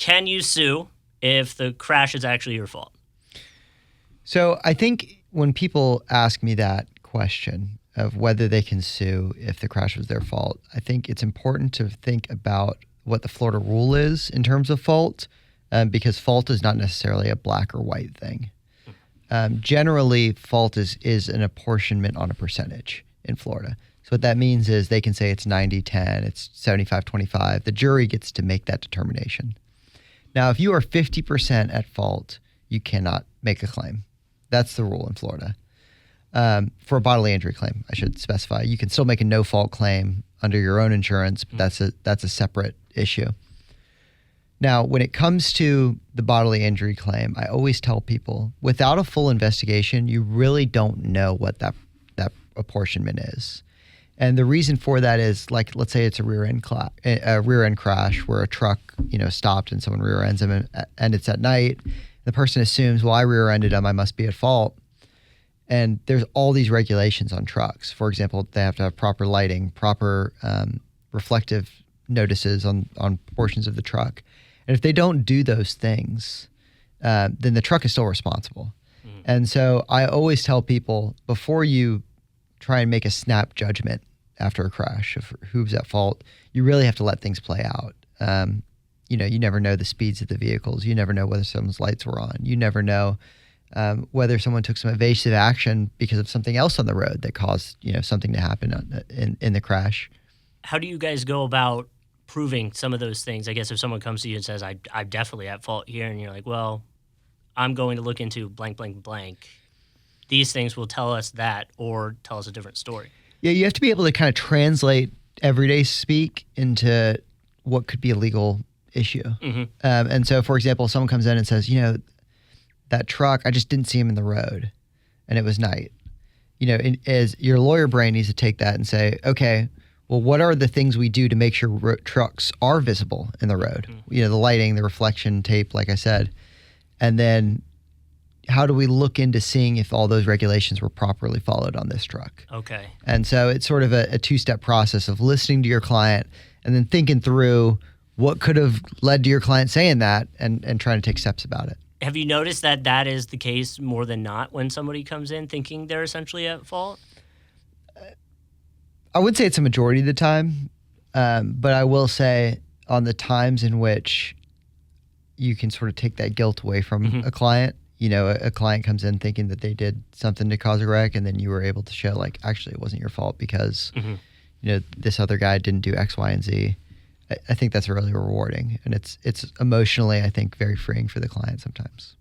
Can you sue if the crash is actually your fault? So I think when people ask me that question of whether they can sue if the crash was their fault, I think it's important to think about what the Florida rule is in terms of fault, because fault is not necessarily a black or white thing. Generally, fault is an apportionment on a percentage in Florida. So what that means is they can say it's 90-10, it's 75-25. The jury gets to make that determination. Now, if you are 50% at fault, you cannot make a claim. That's the rule in Florida. For a bodily injury claim, I should specify. You can still make a no-fault claim under your own insurance, but that's a separate issue. Now, when it comes to the bodily injury claim, I always tell people, without a full investigation, you really don't know what that apportionment is. And the reason for that is, like, let's say it's a rear end crash where a truck, stopped and someone rear ends them, and it's at night. The person assumes, well, I rear-ended them, I must be at fault. And there's all these regulations on trucks. For example, they have to have proper lighting, proper reflective notices on portions of the truck. And if they don't do those things, then the truck is still responsible. Mm-hmm. And so I always tell people, before you try and make a snap judgment after a crash of who's at fault, you really have to let things play out. You never know the speeds of the vehicles. You never know whether someone's lights were on. You never know whether someone took some evasive action because of something else on the road that caused something to happen in the crash. How do you guys go about proving some of those things? I guess if someone comes to you and says, I'm definitely at fault here, and you're like, well, I'm going to look into blank, blank, blank, these things will tell us that or tell us a different story. Yeah, you have to be able to kind of translate everyday speak into what could be a legal issue. Mm-hmm. And so, for example, someone comes in and says, that truck, I just didn't see him in the road and it was night. As your lawyer brain needs to take that and say, okay, well, what are the things we do to make sure trucks are visible in the road? Mm-hmm. The lighting, the reflection tape, like I said. And then how do we look into seeing if all those regulations were properly followed on this truck? Okay. And so it's sort of a two-step process of listening to your client and then thinking through what could have led to your client saying that and trying to take steps about it. Have you noticed that is the case more than not when somebody comes in thinking they're essentially at fault? I would say it's a majority of the time, but I will say on the times in which you can sort of take that guilt away from mm-hmm. a client, a client comes in thinking that they did something to cause a wreck, and then you were able to show, like, actually it wasn't your fault because, mm-hmm. This other guy didn't do X, Y, and Z. I think that's really rewarding, and it's emotionally, I think, very freeing for the client sometimes.